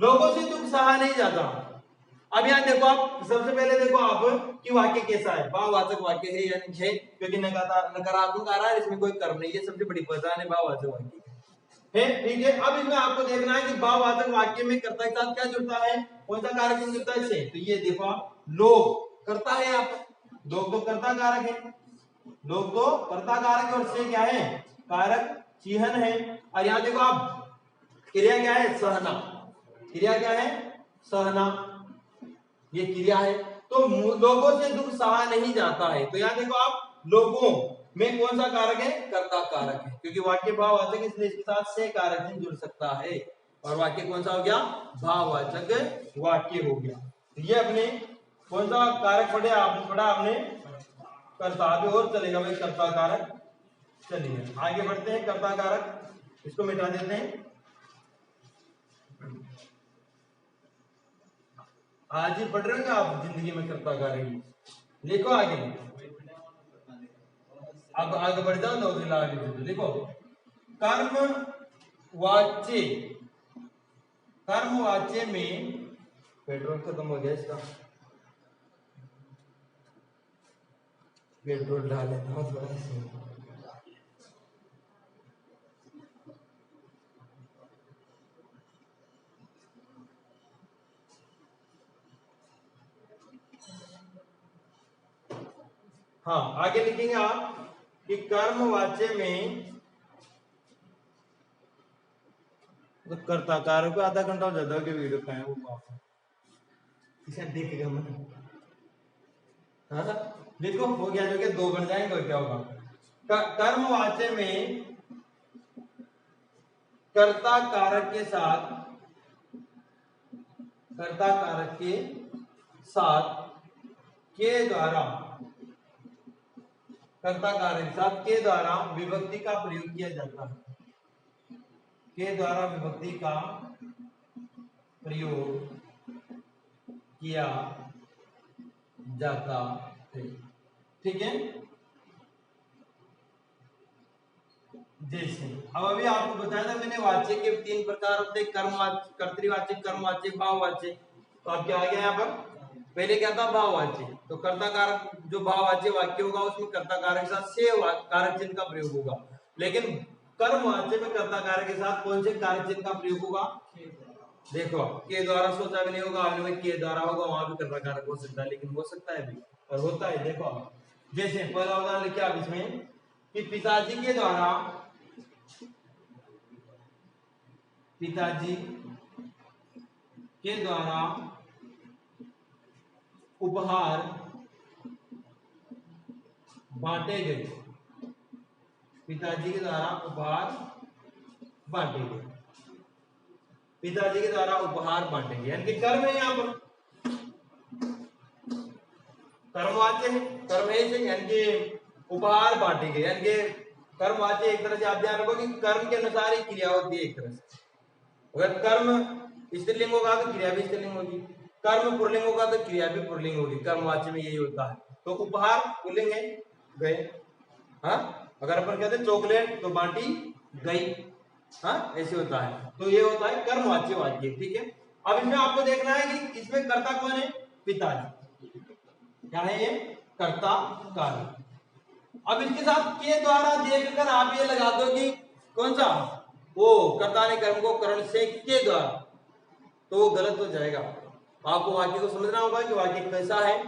लोगों से दुख सहा नहीं जाता। अब यहाँ देखो आप, सबसे पहले देखो आप कि वाक्य कैसा है, भाववाचक वाक्य है या नहीं है, क्योंकि नकारात्मक आ रहा है, इसमें कोई कर्म नहीं है, सबसे बड़ी पहचान है भाववाचक वाक्य है, ठीक है। अब इसमें आपको देखना है कि भाववाचक वाक्य में कर्ता के साथ क्या जुड़ता है, कौन सा कारक चिन्ह जुड़ता है, से। तो ये देखो आप, लोग कर्ता है, आप लोग तो कर्ता कारक है, लोग तो कर्ता कारक है, और से क्या है, कारक चिन्ह है। और यहाँ देखो आप, क्रिया क्या है, सहना, क्रिया क्या है, सहना, ये क्रिया है। तो लोगों से दुख सहा नहीं जाता है, तो यहाँ देखो आप, लोगों में कौन सा कारक है, कर्ता कारक है, क्योंकि वाक्य भाववाचक, इसलिए इसके साथ से कारक चिन्ह जुड़ सकता है, और वाक्य कौन सा हो गया, भाववाचक वाक्य हो गया। तो ये अपने कौन सा कारक पढ़े आपने, पढ़ा आपने कर्ता, अभी और चलेगा भाई कर्ता कारक। चलिए आगे बढ़ते हैं, कर्ता कारक इसको मिटा देते हैं। आज ही पढ़ रहे हो आप जिंदगी में कर्ता कारक, लिखो आगे, अब आगे बढ़ जाओ, तो अगला आगे देखो, कर्म वाच्य, कर्म वाच्य में, पेट्रोल खत्म हो गया इसका, पेट्रोल डाल लेता हूँ थोड़ा सा। हाँ आगे लिखेंगे आप कि कर्मवाच्य में, तो कर्ता कारक को आधा घंटा हो जाता है कि वीडियो का है वो इसे देखेगा मन। हाँ देखो हो गया, जो कि दो बन जाएंगे, और क्या होगा, कर्मवाच्य में कर्ता कारक के साथ, कर्ता कारक के साथ के द्वारा, कर्ता कारक के साथ के द्वारा विभक्ति का प्रयोग किया जाता है, के द्वारा विभक्ति का प्रयोग किया जाता है, ठीक है। जैसे अब अभी आपको बताया था मैंने, वाच्य के तीन प्रकार होते हैं, कर्मवाच्य, कर्तृवाच्य, कर्मवाच्य, भाववाच्य। तो अब क्या आ गया यहाँ पर, पहले क्या था, भाववाच्य, तो कर्ता कारक जो भाववाच्य वाक्य होगा उसमें कर्ता कारक के साथ से कारक चिन्ह का प्रयोग होगा, लेकिन कर्मवाच्य में कर्ता कारक के साथ कौन से कारक चिन्ह का प्रयोग होगा, देखो के द्वारा सोचा भी नहीं होगा आपने, के द्वारा होगा, वहां भी कर्ता कारक हो सकता है, लेकिन हो सकता है भी और होता है। देखो जैसे पहला उदाहरण लिखा आप इसमें कि पिताजी के द्वारा, पिताजी के द्वारा उपहार बांटे गए, पिताजी के द्वारा उपहार बांटे गए, पिताजी के द्वारा उपहार बांटे गए, यानी कि कर्म है, यहाँ पर कर्मवाच्य है, कर्म है, यानी कि उपहार बांटे गए, यानी कि कर्मवाच्य एक तरह से आप ध्यान रखो कि कर्म के अनुसार ही क्रिया होती है एक तरह से। अगर कर्म स्त्रीलिंग होगा तो क्रिया भी स्त्रीलिंग होगी, कर्म पुल्लिंग होगा तो क्रिया भी पुल्लिंग होगी, कर्मवाच्य में यही होता है। तो उपहार पुल्लिंग है, गए, हाँ अगर अपन कहते हैं चॉकलेट तो बांटी गई, हाँ ऐसे होता है। तो ये होता है कर्मवाच्य वाक्य, ठीक है। अब इसमें आपको देखना है कि इसमें कर्ता कौन है, पिताजी, क्या है ये, कर्ता कारक। अब इसके साथ के द्वारा देखकर आप ये लगा दो कि कौन सा, वो कर्ता ने कर्म को करण से के द्वारा, तो वो गलत हो जाएगा। आपको वाक्य को समझना होगा कि वाक्य कैसा है,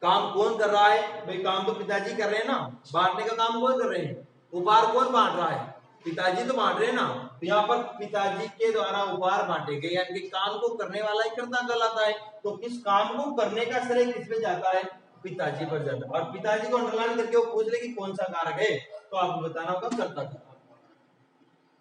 काम कौन कर रहा है, भाई काम तो पिताजी कर रहे हैं ना, बांटने का काम कौन कर रहे हैं, उपहार कौन बांट रहा है, पिताजी तो बांट रहे हैं ना। तो यहाँ पर पिताजी के द्वारा उपहार बांटे गए, यानी कि काम को करने वाला ही कर्ता कहलाता है। तो किस काम को करने का श्रेय किस पे जाता है, पिताजी पर जाता है। और पिताजी को अंडरलाइन करके वो पूछ ले कि कौन सा कारक है, तो आपको बताना होगा कर्ता कारक।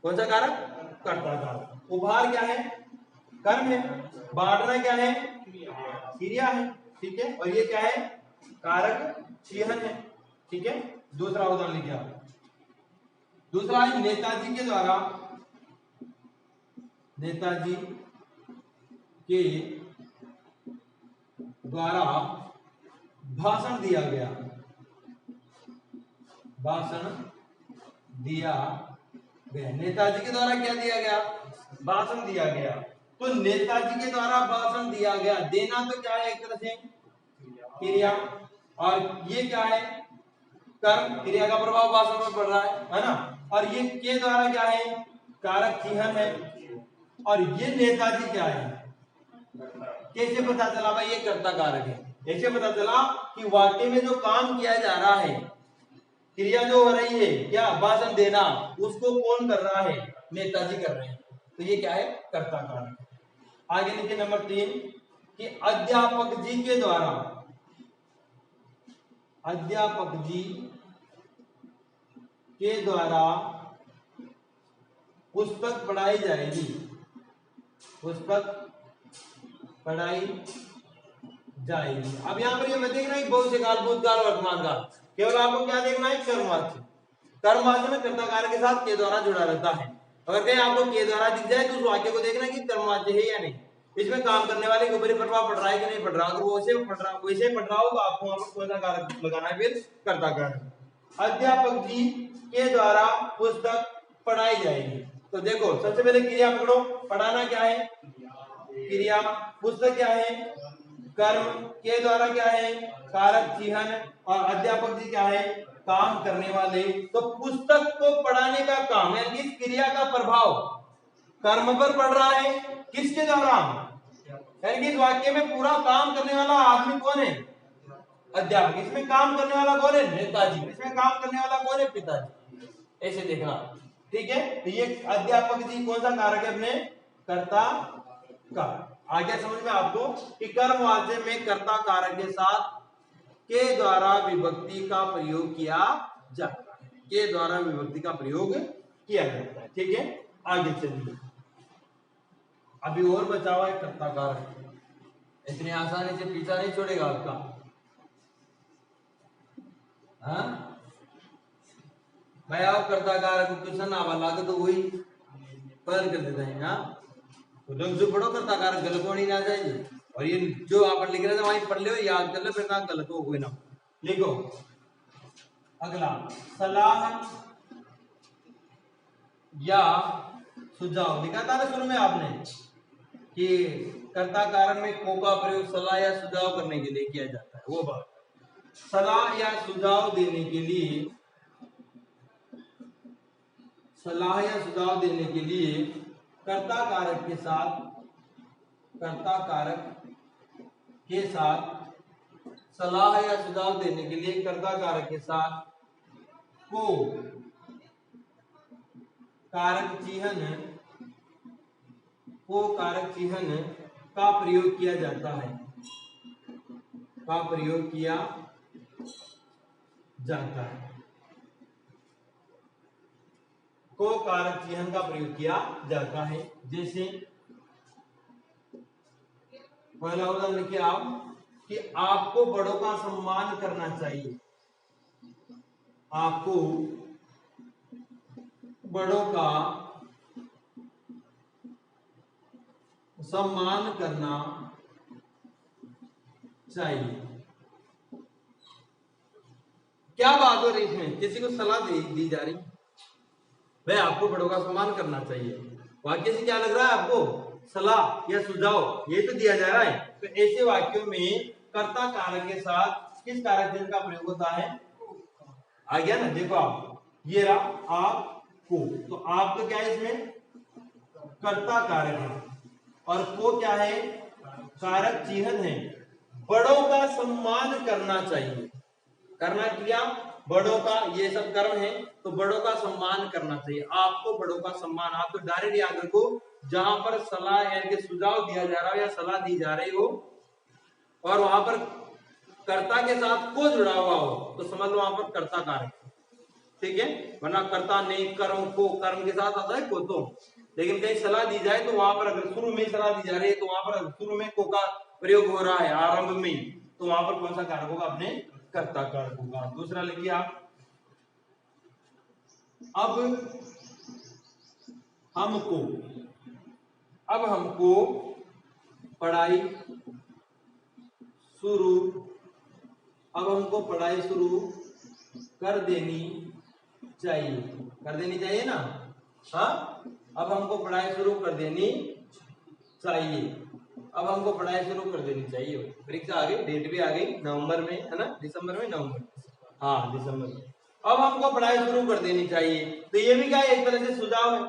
कौन सा कारक, कर्ता कारक। उपहार क्या है, कर्म है, बांटना क्या है, क्रिया है, ठीक है। और ये क्या है, कारक चिन्ह है, ठीक है। दूसरा उदाहरण लिखिए आप, दूसरा है नेताजी के द्वारा, नेताजी के द्वारा भाषण दिया गया, भाषण दिया गया, नेताजी के द्वारा क्या दिया गया, भाषण दिया गया। तो नेताजी के द्वारा भाषण दिया गया, देना तो क्या है, एक तरह से क्रिया, और ये क्या है, कर्म, क्रिया का प्रभाव भाषण पर पड़ रहा है ना। और ये के द्वारा क्या है, कारक चिन्ह है। और ये नेताजी क्या है, कैसे पता चला भाई ये कर्ता कारक है? ऐसे पता चला कि वाक्य में जो काम किया जा रहा है, क्रिया जो हो रही है क्या, भाषण देना, उसको कौन कर रहा है, नेताजी कर रहे हैं, तो ये क्या है, कर्ता कारक। आगे लिखिए नंबर 3 कि अध्यापक जी के द्वारा, अध्यापक जी के द्वारा पुस्तक पढ़ाई जाएगी, पुस्तक पढ़ाई जाएगी। अब यहाँ पर ये मत देखना है भविष्य काल, भूतकाल, वर्तमान काल, केवल आपको क्या देखना है, कर्मवाच्य। कर्मवाच्य में कर्ता कारक के साथ के द्वारा जुड़ा रहता है। अगर कहीं आपको के द्वारा दिख जाए तो उस वाक्य को देखना कि कर्मवाच्य है या नहीं, इसमें काम करने वाले के ऊपर प्रभाव पड़ रहा है कि नहीं पड़ रहा। अगर वो वैसे पड़ रहा हो तो आपको वहां पर कौन सा कारक लगाना है, फिर कर्ता कारक। अध्यापक जी के द्वारा पुस्तक पढ़ाई जाएगी, तो देखो सबसे पहले क्रिया पकड़ो, पढ़ाना क्या है, क्रिया, पुस्तक क्या है, कर्म, के द्वारा क्या है, कारक चिन्ह, और अध्यापक जी क्या है, काम करने वाले। तो पुस्तक को पढ़ाने का काम यानी इस क्रिया का प्रभाव कर्म पर पड़ रहा है, किसके द्वारा, यानी कि इस वाक्य में पूरा काम करने वाला आदमी कौन है, अध्यापक। इसमें काम करने वाला कौन है, नेताजी। इसमें काम करने वाला कौन है, पिताजी। ऐसे देखना, ठीक है। तो ये अध्यापक जी कौन सा कारक है, अपने कर्ता कारक। आगे समझ में आपको कि कर्मवाच्य में कर्ता कारक के साथ के द्वारा विभक्ति का प्रयोग किया जाता है, के द्वारा विभक्ति का प्रयोग किया जाता है, ठीक है। आगे चलिए, अभी और बचा हुआ है कर्ता कारक, इतनी आसानी से पीछा नहीं छोड़ेगा आपका, हाँ भाई। आप कर्ता कारक को क्वेश्चन आवा लागे तो वही पढ़ कर देते हैं, हाँ तो ढंग से पढ़ो, कर्ता कारक गलत होनी ना चाहिए। और ये जो आप लिख रहे थे वहीं पढ़ लो, याद कर लो, फिर कहाँ गलत हो कोई ना। लिखो अगला, सलाह या सुझाव। लिखा था ना शुरू में आपने कि कर्ता कारक में को का प्रयोग सलाह या सुझाव करने के लिए किया जाता है, वो बात। सलाह या सुझाव देने के लिए, सलाह या सुझाव देने के लिए कर्ता कारक के साथ, कर्ता कारक के साथ, सलाह या सुझाव देने के लिए कर्ता कारक के साथ को कारक चिन्ह, को कारक चिन्ह का प्रयोग किया जाता है, का प्रयोग किया जाता है, को कारक चिन्ह का प्रयोग किया जाता है। जैसे पहला उदाहरण लिखिए आप कि आपको बड़ों का सम्मान करना चाहिए, आपको बड़ों का सम्मान करना चाहिए। क्या बात हो रही इसमें, किसी को सलाह दी जा रही, भाई आपको बड़ों का सम्मान करना चाहिए। वाक्य से क्या लग रहा है आपको, सलाह या सुझाव, ये तो दिया जा रहा है। तो ऐसे वाक्यों में कर्ता कारक के साथ किस कारक चिन्ह का प्रयोग होता है, आ गया ना। देखो आप, ये रहा आपको, तो आप तो क्या है इसमें कर्ता कारक है, और को क्या है, कारक चिन्ह है। बड़ों का सम्मान करना चाहिए, करना क्रिया, बड़ों का, ये सब कर्म है, तो बड़ों का सम्मान करना चाहिए। आपको बड़ों का सम्मान, आप तो डायरेक्ट याद रखो, जहां पर सलाह यानी कि सुझाव दिया जा रहा हो या सलाह दी जा रही हो और वहां पर कर्ता के साथ को जुड़ा हुआ हो, तो समझ लो वहां पर कर्ता कारक, ठीक है। वरना कर्ता ने कर्म को, कर्म के साथ आता है को, तो लेकिन कहीं सलाह दी जाए तो वहां पर अगर शुरू में सलाह दी जा रही है तो वहां पर शुरू में को का प्रयोग हो रहा है आरंभ में, तो वहां पर कौन सा कारक होगा, अपने कर्ता कारक होगा। दूसरा लिखिए आप, अब हमको, अब हमको पढ़ाई शुरू, अब हमको पढ़ाई शुरू कर देनी चाहिए, कर देनी चाहिए ना, हाँ। अब हमको पढ़ाई शुरू कर देनी चाहिए। अब हमको पढ़ाई शुरू कर देनी चाहिए। परीक्षा आ गई, डेट भी आ गई नवंबर में, है ना, दिसंबर में, नवंबर, हाँ दिसंबर में। अब हमको पढ़ाई शुरू कर देनी चाहिए। तो ये भी क्या है, एक तरह से सुझाव है,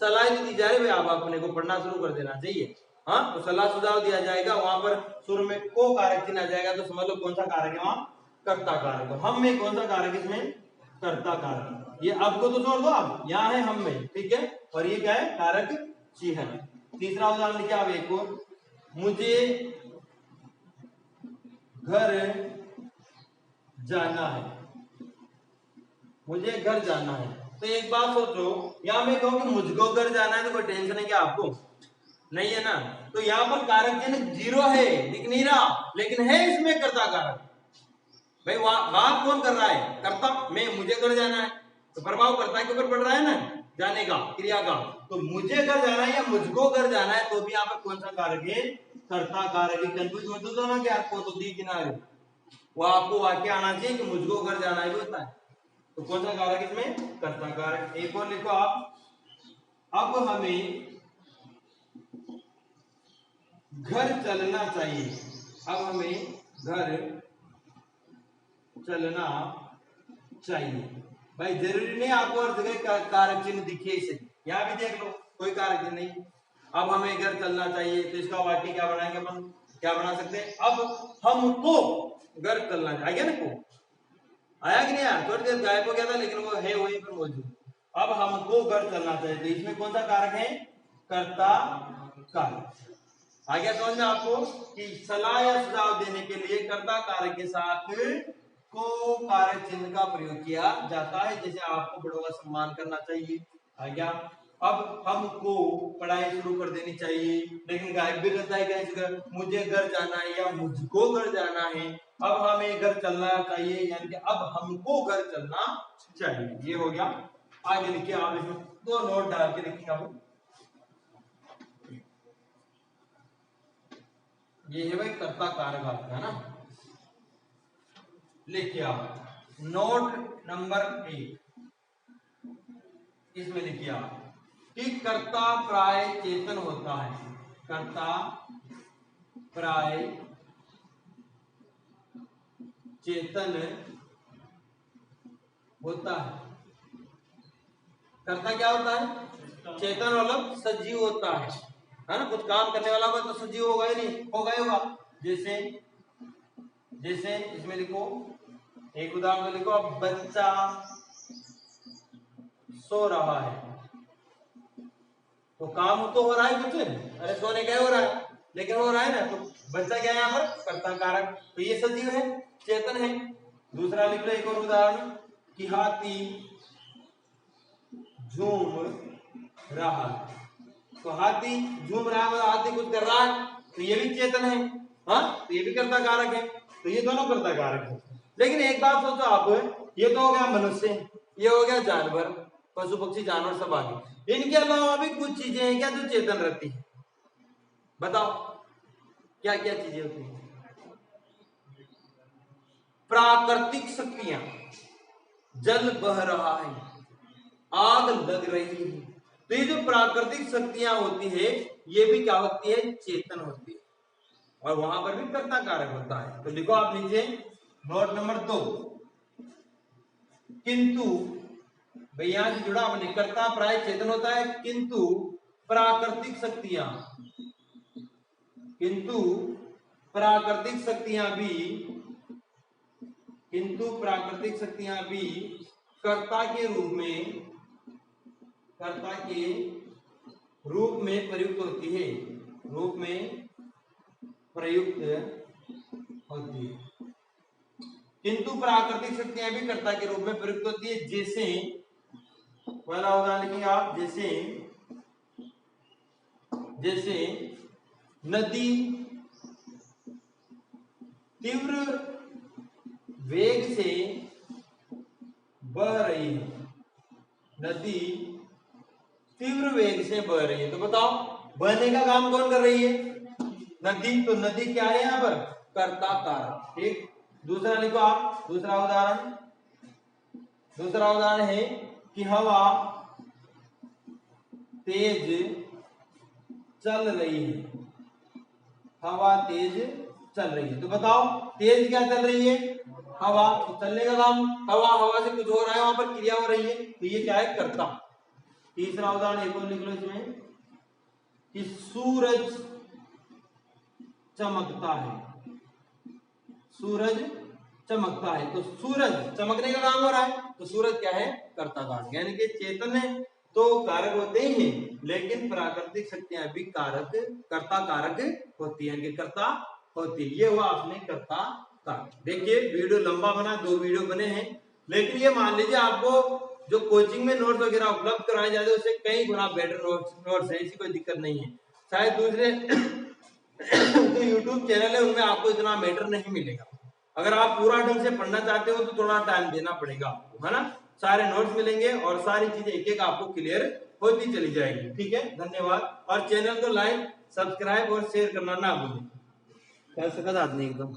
सलाह दी जा रही है, आप अपने को पढ़ना शुरू कर देना चाहिए। हाँ, तो सलाह सुझाव दिया जाएगा, वहां पर शुरू में को कारक चिन्ह आ जाएगा, तो समझ लो कौन सा कारक है वहां, कर्ता कारक। हम में कौन सा कारक, इसमें कर्ता कारक। ये अब को तो छोड़ दो, अब यहाँ है हम में, ठीक है, और ये क्या है, कारक चिन्ह। तीसरा उदाहरण लिखिए आप एक और, मुझे घर जाना है, मुझे घर जाना है। तो एक बात सोचो, यहां मैं कहूं कि मुझको घर जाना है, तो कोई टेंशन है क्या आपको, नहीं है ना। तो यहाँ पर कारक चिन्ह जीरो है, दिख नहीं रहा, लेकिन है इसमें कर्ता कारक। भाई वहां कौन कर रहा है, कर्ता, मैं, मुझे घर जाना है, तो प्रभाव कर्ता के ऊपर पड़ रहा है ना, जाने का, क्रिया का। तो मुझे घर जाना है या मुझको घर जाना है, तो भी यहाँ पर कौन सा कारक है, कर्ता कारक है। कंफ्यूज मत हो ना कि आपको तो दी किनारे, वो आपको वाक्य आना चाहिए कि मुझको घर जाना है, होता है। तो कौन सा कारक इसमें, कर्ता कारक। एक और लिखो आप, अब हमें घर चलना चाहिए, अब हमें घर चलना चाहिए। भाई जरूरी नहीं आपको हर जगह कारक चिन्ह दिखे इसे, यहां भी देख लो कोई कारक चिन्ह नहीं। अब हमें घर चलना चाहिए, तो इसका वाक्य क्या बनाएंगे अपन, क्या बना सकते हैं, अब हमको घर चलना चाहिए ना, को आया कि नहीं यार, थोड़ी देर गायब हो गया था, लेकिन वो है वहीं पर मौजूद। अब हमको घर चलना चाहिए, तो इसमें कौन सा कारक है, कर्ता कारक। आ गया समझ में आपको कि सलाह या सुझाव देने के लिए कर्ता कारक के साथ को कारक चिन्ह का प्रयोग किया जाता है, जैसे आपको बड़ों का सम्मान करना चाहिए। आ गया। अब हमको पढ़ाई शुरू कर देनी चाहिए, लेकिन गायब भी रहता है कहीं, मुझे घर जाना है या मुझको घर जाना है। अब हमें घर चलना चाहिए, यानी कि अब हमको घर चलना चाहिए, ये हो गया। आगे लिखिए आप, इसमें दो नोट डाल के लिखिए आप, ये है भाई कर्ता कारक आपका, है ना। लिखिए आप नोट नंबर 1, इसमें लिखिए आप कि कर्ता प्राय चेतन होता है, कर्ता प्राय चेतन होता है। कर्ता क्या होता है, चेतन, मतलब सजीव होता है ना, कुछ काम करने वाला होगा तो सजीव होगा ही नहीं, होगा ही होगा। जैसे जैसे इसमें लिखो, एक उदाहरण लिखो, अब बच्चा सो रहा है, तो काम तो हो रहा है कुछ, अरे सोने क्या हो रहा है, लेकिन हो रहा है ना, तो बच्चा क्या है यहाँ पर, कर्ता कारक, तो ये सजीव है, चेतन है। दूसरा लिख लो एक और उदाहरण, कि हाथी झूम रहा है, तो हाथी झूम रहा है, हाथी कुछ कर रहा है, तो ये भी चेतन है, हाँ, तो ये भी कर्ता कारक है। तो ये दोनों कर्ता कारक है। लेकिन एक बात सोचो आप, ये तो हो गया मनुष्य, ये हो गया जानवर, पशु पक्षी जानवर सब आ गए, इनके अलावा भी कुछ चीजें हैं क्या जो चेतन रहती है, बताओ क्या क्या चीजें होती हैं। प्राकृतिक शक्तियां, जल बह रहा है, आग लग रही है, तो ये जो प्राकृतिक शक्तियां होती है, ये भी क्या होती है, चेतन होती है, और वहां पर भी कर्ता कारक होता है। तो लिखो आप नीचे नोट नंबर 2, किंतु, भाई यहां से जुड़ा अपने, कर्ता प्राय चेतन होता है, किंतु प्राकृतिक शक्तियां, किंतु प्राकृतिक शक्तियां भी, किंतु प्राकृतिक शक्तियां भी कर्ता के रूप में, कर्ता के रूप में प्रयुक्त होती है, रूप में प्रयुक्त होती है। किंतु प्राकृतिक शक्तियां भी कर्ता के रूप में प्रयुक्त होती है, जैसे पहला उदाहरण लिखेंगे आप, जैसे जैसे नदी तीव्र वेग से बह रही है, नदी तीव्र वेग से बह रही है, तो बताओ बहने का काम कौन कर रही है, नदी, तो नदी क्या है यहां पर, कर्ता कारक, ठीक। दूसरा लिखो आप, दूसरा उदाहरण है कि हवा तेज चल रही है, हवा तेज चल रही है। तो बताओ तेज क्या चल रही है? हवा। तो चलने का काम, हवा, हवा से कुछ हो रहा है, वहां पर क्रिया हो रही है, तो ये क्या है? कर्ता। तीसरा उदाहरण एक और लिख लो इसमें कि सूरज चमकता है, सूरज चमकता है। तो सूरज चमकने का काम हो रहा है, तो सूरज क्या है? कर्ता कारक। यानी कि चेतन तो कारक होते ही हैं, लेकिन प्राकृतिक शक्तियां भी कारक, कर्ता कारक होती है, यानी कि कर्ता होती है। ये हुआ आपने कर्ता कारक। देखिए वीडियो लंबा बना, 2 वीडियो बने हैं, लेकिन ये मान लीजिए आपको जो कोचिंग में नोट्स वगैरह उपलब्ध कराए जाते हैं उससे कई गुना बेटर नोट्स है, ऐसी कोई दिक्कत नहीं है। शायद दूसरे जो यूट्यूब चैनल है उनमें आपको इतना मैटर नहीं मिलेगा। अगर आप पूरा ढंग से पढ़ना चाहते हो तो थोड़ा टाइम देना पड़ेगा आपको, है ना। सारे नोट्स मिलेंगे और सारी चीजें एक एक आपको क्लियर होती चली जाएगी। ठीक है, धन्यवाद। और चैनल को लाइक, सब्सक्राइब और शेयर करना ना भूलें। कैसे एकदम